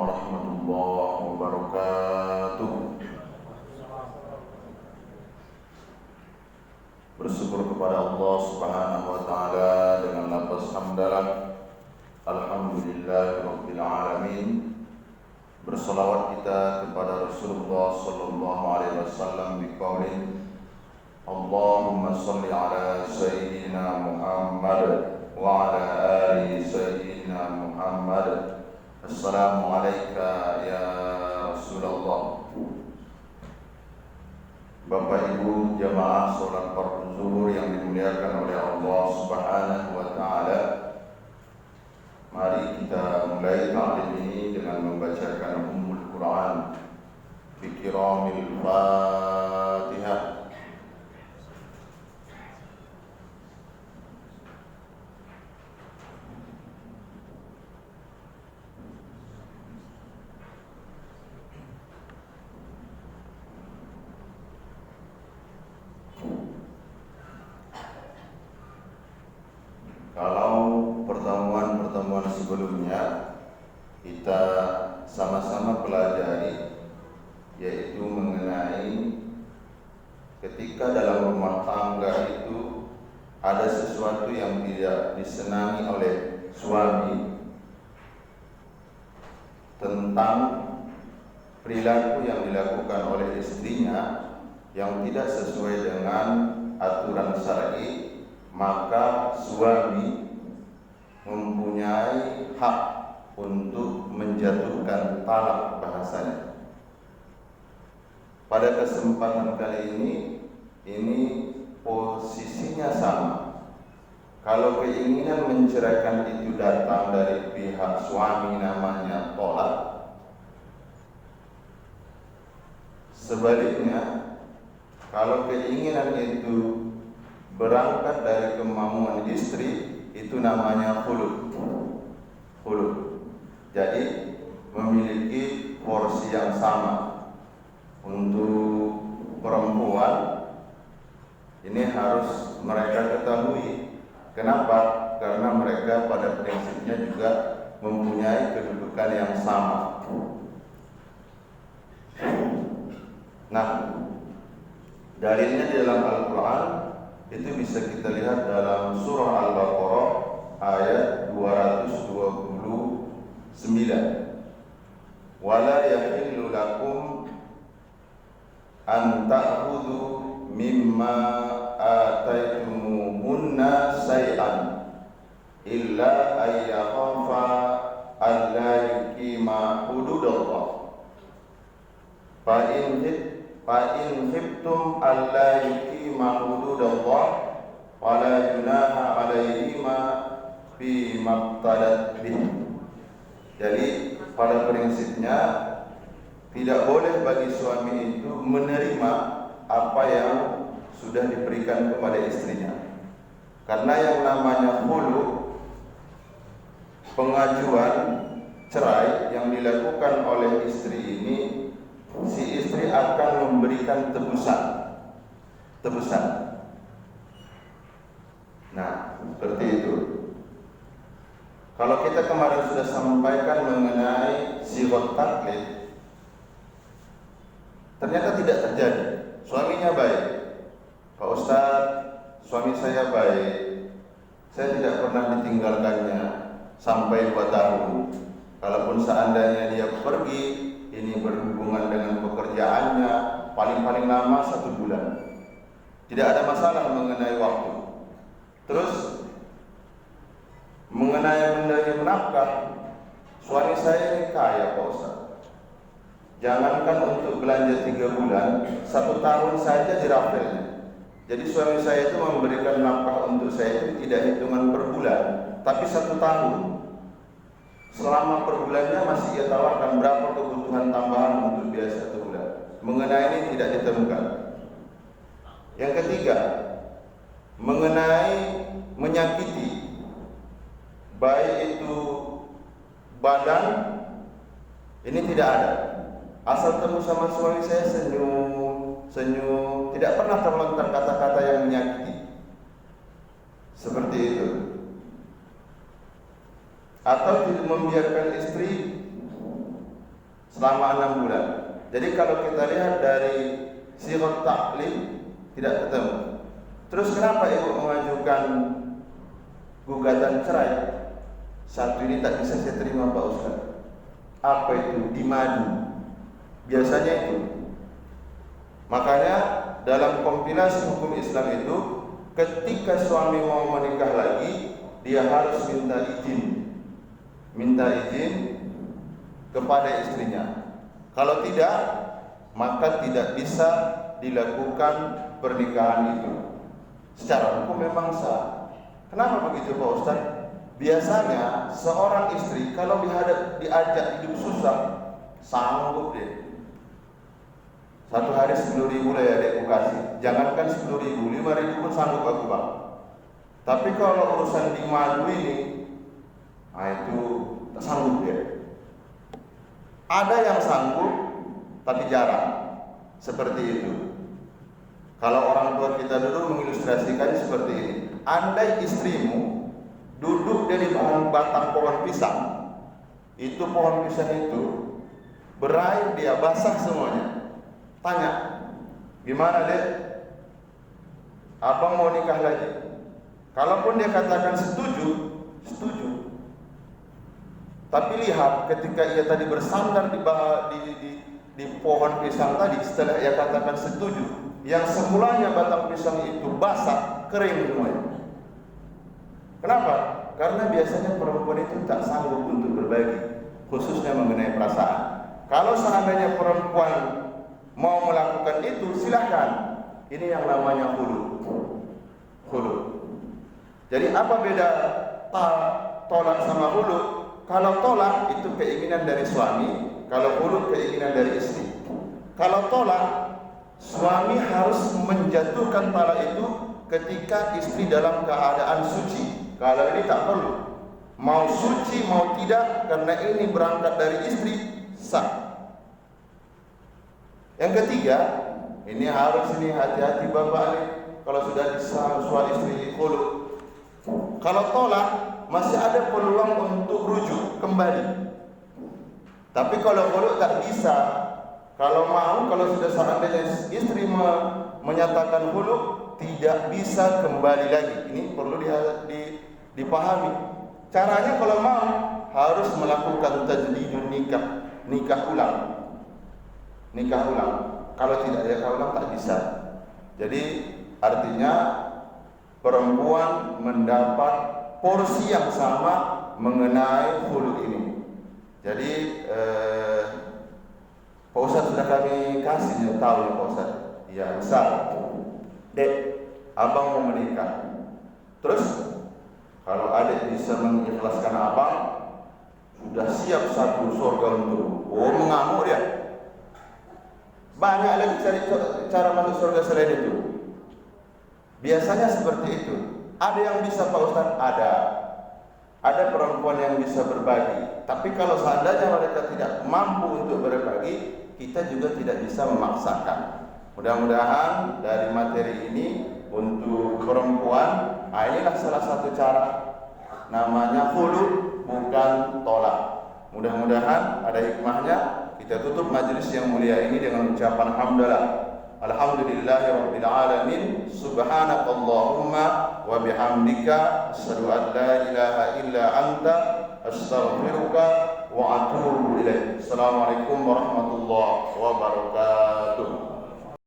warahmatullahi wabarakatuh. Bersyukur kepada Allah Subhanahu wa taala dengan lafaz hamdalah. Alhamdulillahirabbil alamin. Berselawat kita kepada Rasulullah sallallahu alaihi wasallam biqaulin Allahumma shalli ala sayyidina Muhammad wa ala ali sayyidina Muhammad. Assalamualaikum ya Rasulullah. Bapak Ibu jamaah sholat fardu zuhur yang dimuliakan oleh Allah Subhanahu wa taala. Mari kita mulai ta'lim ini dengan membacakan Ummul Quran bi kiramil Fatihah. Kalau pertemuan sebelumnya kita sama-sama pelajari, yaitu mengenai ketika dalam rumah tangga itu ada sesuatu yang tidak disenangi oleh suami, tentang perilaku yang dilakukan oleh istrinya yang tidak sesuai dengan aturan syar'i, maka suami mempunyai hak untuk menjatuhkan talak bahasanya. Pada kesempatan kali ini posisinya sama. Kalau keinginan menceraikan itu datang dari pihak suami, namanya tolak. Sebaliknya, kalau keinginan itu berangkat dari kemauan istri, itu namanya khulu. Jadi memiliki porsi yang sama. Untuk perempuan ini harus mereka ketahui. Kenapa? Karena mereka pada prinsipnya juga mempunyai kedudukan yang sama. Nah, dalilnya di dalam Al-Quran itu bisa kita lihat dalam surah Al-Baqarah ayat 229. Wala yahillu lakum an ta'khudhu mimma ataitumuhunna shay'an illa ay yakhafa alla yuqima hududallah. Fa in khiftum alla yuqima hududallah wala junaha alaihima fi maqtadat bih. Jadi pada prinsipnya tidak boleh bagi suami itu menerima apa yang sudah diberikan kepada istrinya. Karena yang namanya khulu, pengajuan cerai yang dilakukan oleh istri ini, si istri akan memberikan tebusan. Nah, seperti itu. Kalau kita kemarin sudah sampaikan mengenai sighah taklid, ternyata tidak terjadi. Suaminya baik, Pak Ustadz, suami saya baik, saya tidak pernah ditinggalkannya sampai 2 tahun. Kalaupun seandainya dia pergi, ini berhubungan dengan pekerjaannya, paling lama 1 bulan. Tidak ada masalah mengenai waktu. Terus mengenai menerima nafkah, suami saya ini kaya Pak Ustaz. Jangankan untuk belanja 3 bulan, 1 tahun saja dirapelnya. Jadi suami saya itu memberikan nafkah untuk saya itu tidak hitungan per bulan, tapi 1 tahun. Selama per bulannya masih ia tawarkan berapa kebutuhan tambahan untuk biaya 1 bulan. Mengenai ini tidak ditemukan. Yang ketiga, mengenai menyakiti, baik itu badan, ini tidak ada. Asal temu sama suami saya senyum, tidak pernah terlontar kata-kata yang menyakiti. Seperti itu. Atau tidak membiarkan istri selama 6 bulan. Jadi kalau kita lihat dari sirat ta'lim tidak ketemu. Terus kenapa ibu mengajukan gugatan cerai? Satu ini tak bisa saya terima Pak Ustaz. Apa itu? Dimadu. Biasanya itu. Makanya dalam kompilasi hukum Islam itu, ketika suami mau menikah lagi, dia harus minta izin kepada istrinya. Kalau tidak, maka tidak bisa dilakukan pernikahan itu. Secara hukum memang sah. Kenapa begitu Pak Ustaz? Biasanya seorang istri kalau diajak hidup susah, sanggup dia. Satu hari 10.000 lah ya adekku kasih. Jangankan 10.000, 5.000 pun sanggup aku Bang. Tapi kalau urusan di madu ini, itu tak sanggup dia. Ada yang sanggup, tapi jarang. Seperti itu. Kalau orang tua kita dulu mengilustrasikannya seperti ini. Andai istrimu duduk dari batang pohon pisang, itu pohon pisang itu berair, dia basah semuanya. Tanya, gimana dek? Abang mau nikah lagi? Kalaupun dia katakan setuju. Tapi lihat ketika ia tadi bersandar di pohon pisang tadi, setelah ia katakan setuju, yang semulanya batang pisang itu basah, kering semuanya. Kenapa? Karena biasanya perempuan itu tak sanggup untuk berbagi, khususnya mengenai perasaan. Kalau seandainya perempuan mau melakukan itu, silahkan. Ini yang namanya khulu. Jadi apa beda tolak sama khulu? Kalau tolak itu keinginan dari suami, kalau khulu keinginan dari istri. Kalau tolak, suami harus menjatuhkan talak itu ketika istri dalam keadaan suci. Kalau ini tak perlu, mau suci mau tidak, karena ini berangkat dari istri, sah. Yang ketiga, ini harus hati-hati bapak ini. Kalau sudah suami istri khulu, kalau tolak masih ada peluang untuk rujuk kembali. Tapi kalau khulu tak bisa. Kalau sudah seandainya istri menyatakan khulu, tidak bisa kembali lagi. Ini perlu dipahami. Caranya kalau mau harus melakukan tajdidun nikah ulang. Kalau tidak nikah ulang tak bisa. Jadi artinya perempuan mendapat porsi yang sama mengenai khulu ini. Jadi Pak Ustaz sudah kami kasih tahu ya Pak Ustaz. Ya Ustaz, dek, abang mau menikah. Terus kalau adik bisa mengikhlaskan abang, sudah siap satu surga untuk. Oh, mengamuk dia. Banyak lagi cari cara masuk surga selain itu. Biasanya seperti itu. Ada yang bisa Pak Ustaz? Ada perempuan yang bisa berbagi. Tapi kalau seandainya mereka tidak mampu untuk berbagi, kita juga tidak bisa memaksakan. Mudah-mudahan dari materi ini untuk perempuan, inilah salah satu cara, namanya khulu, bukan tolak. Mudah-mudahan ada hikmahnya. Kita tutup majelis yang mulia ini dengan ucapan hamdalah. Alhamdulillahirabbil alamin. Subhanakallahumma wa bihamdika asyhadu an la ilaha illa anta astaghfiruka wa atubu ilaik. Assalamualaikum warahmatullahi wabarakatuh.